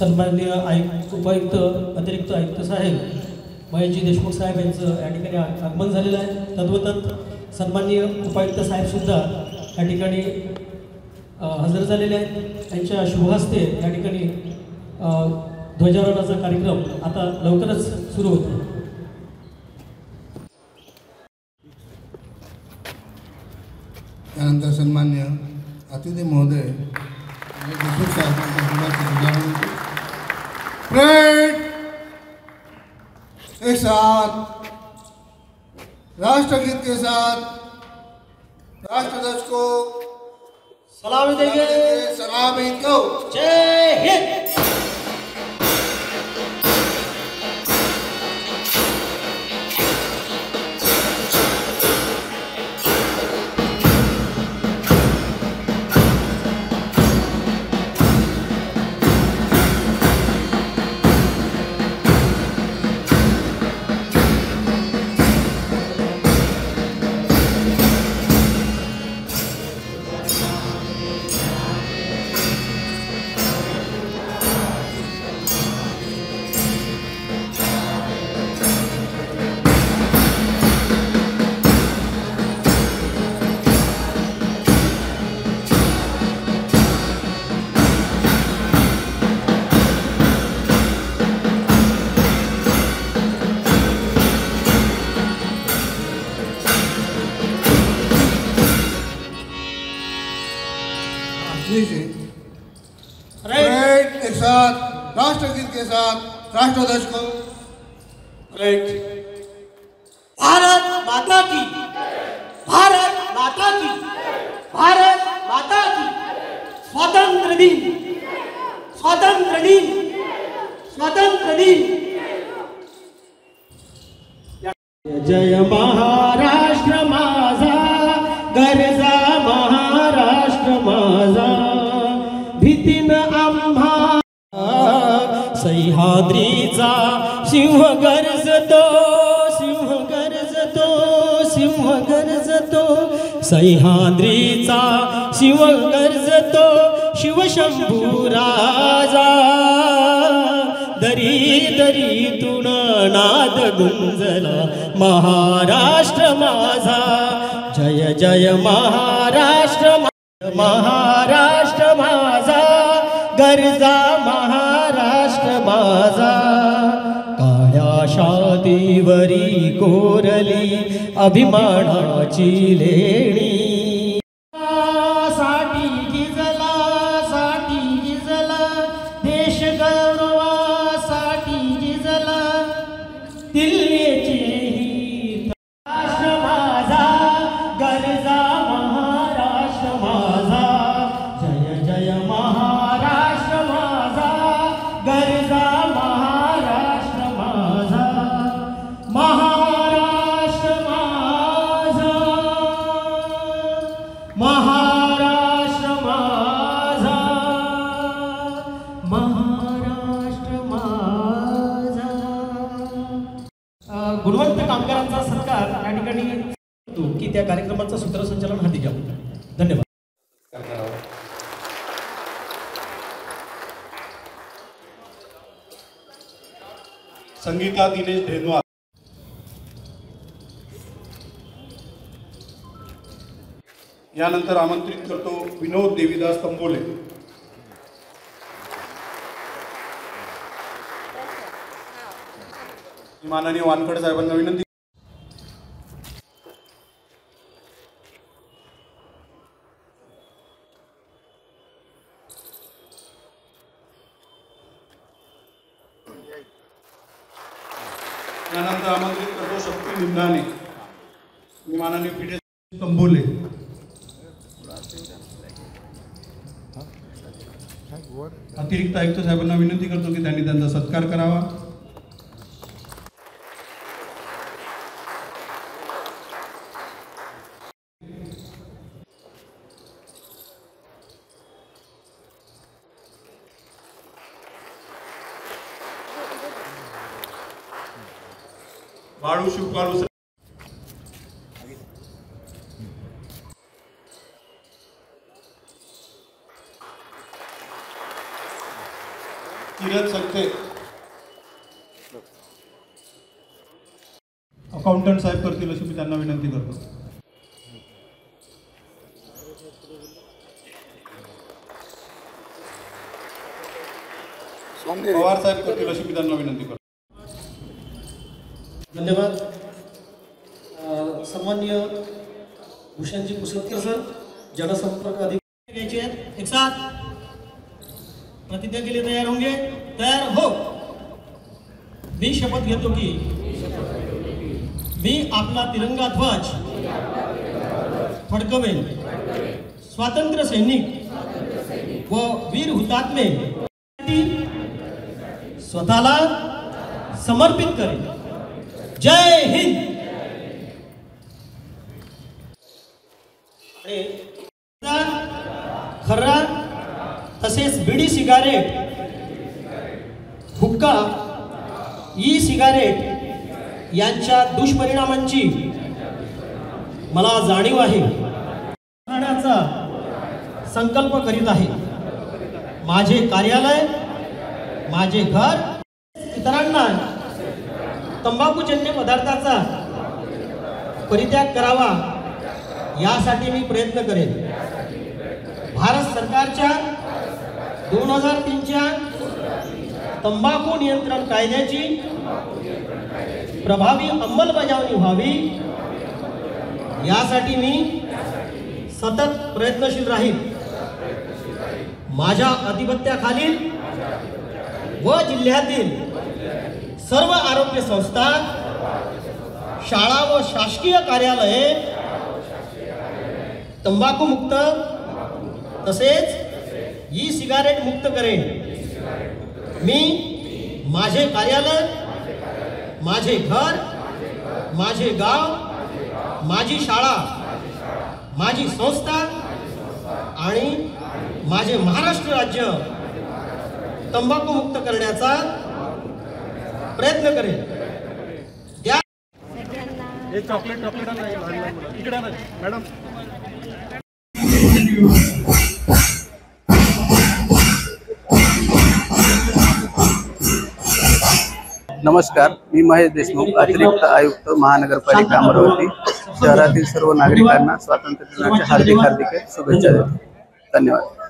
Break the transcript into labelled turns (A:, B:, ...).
A: सन्माननीय उपायुक्त अतिरिक्त आयुक्त साहेब महेशजी देशमुख साहेब यांचं या ठिकाणी आगमन झालेलं आहे। तद्वतच सन्माननीय उपायुक्त साहेबसुद्धा या ठिकाणी हजर झालेले आहेत। त्यांच्या शुभहस्ते या ठिकाणी ध्वजारोहणाचा कार्यक्रम आता लवकरच सुरू होतो।
B: त्यानंतर सन्मान्य अतिथी महोदय देशमुख साहेबांच्या एक साथ राष्ट्रगीत के साथ राष्ट्रध्वज को
A: सलामी देंगे।
B: सलामी दो।
A: जय हिंद।
B: एक साथ राष्ट्रगीत के साथ राष्ट्रध्वज को।
C: भारत माता की, भारत माता की, भारत माता की। स्वातंत्र्य दिन, स्वातंत्र्य दिन, स्वातंत्र्य दिन।
A: जय महाराष्ट्र माझा, गरजा महाराष्ट्र माझा, भीतीन आम्हा सह्याद्रीचा सिंह गर्जतो, सिंह गर्जतो, सिंह गर्जतो, सह्याद्रीचा सिंह गर्जतो, शिवशंभू राजा। दरी दरीतून नाद गुंजला महाराष्ट्र माझा। जय जय महाराष्ट्र, महाराष्ट्र माझा, गरजा महाराष्ट्र माझा। काळ्या शातीवरी कोरली अभिमानाची लेणी, साठी गिजला, साठी गिजला, देश गौरवासाठी गिजला, दिल्लीची राष्ट्र माझा, गरजा महाराष्ट्र माझा। जय जय महाराष्ट्र माझा, गरजा महाराष्ट्र माझा, महाराष्ट्र माझा, महाराष्ट्र माझा, महाराष्ट्र माझा। गुणवंत कामगारांचा सत्कार या ठिकाणी की त्या कार्यक्रमाचं सूत्रसंचालन हाती घ्या। धन्यवाद।
D: संगीता दिनेश धेनवार, यानंतर आमंत्रित करतो विनोद देवीदास तंबोले। माननीय वानखडे साहेबांना विनंती। यानंतर आमंत्रित करतो शक्ती लिंगाने, माननीय पीठे तंबोले। अतिरिक्त आयुक्त साहेबांना विनंती करतो की त्यांनी त्यांचा सत्कार करावा। बाळू शिवकाळू किरण सक्ते, अकाउंटंट साहेब करतील अशी मी त्यांना विनंती करतो. पवार साहेब करतील अशी मी त्यांना विनंती करतो.
A: धन्यवाद. सन्माननीय भूषणजी पुसदकर सर, जनसंपर्क अधिकारी घ्यायचे आहेत. एक साथ प्रतिज्ञा के लिए तैयार होंगे. तैयार हो. मी शपथ घेतो की मी आपला तिरंगा ध्वज फडकवेन. स्वातंत्र्य सैनिक व वीर हुतात्मे स्वतःला समर्पित करेन. जय हिंद. खर्रा तसेच बीडी सिगारेट, हुक्का, ई सिगारेट यांच्या दुष्परिणामांची मला जाणीव आहे. राहण्याचा संकल्प करीत आहे. माझे कार्यालय, माझे घर, इतरांना तंबाखूजन्य पदार्थाचा परित्याग करावा यासाठी मी प्रयत्न करेन. भारत सरकारच्या 2003च्या तंबाखू नियंत्रण कायद्याची प्रभावी अंमलबजावणी व्हावी यासाठी मी सतत प्रयत्नशील राहील. माझ्या अधिपत्याखालील व जिल्ह्यातील सर्व आरोग्य संस्था, शाळा व शासकीय कार्यालये तंबाखू मुक्त तसेच ई सिगारेट मुक्त करेन. मी माझे कार्यालय, माझे घर, माझे गाव, माझी शाळा, माझी संस्था आणि माझे महाराष्ट्र राज्य तंबाखू मुक्त करण्याचा प्रयत्न करेन. त्या
D: एक चॉकलेट इकडे मॅडम.
E: नमस्कार, मी महेश देशमुख, अतिरिक्त आयुक्त महानगरपालिका अमरावती. शहरातील सर्व नागरिकांना स्वातंत्र्य दिनाच्या हार्दिक शुभेच्छा देतो. धन्यवाद.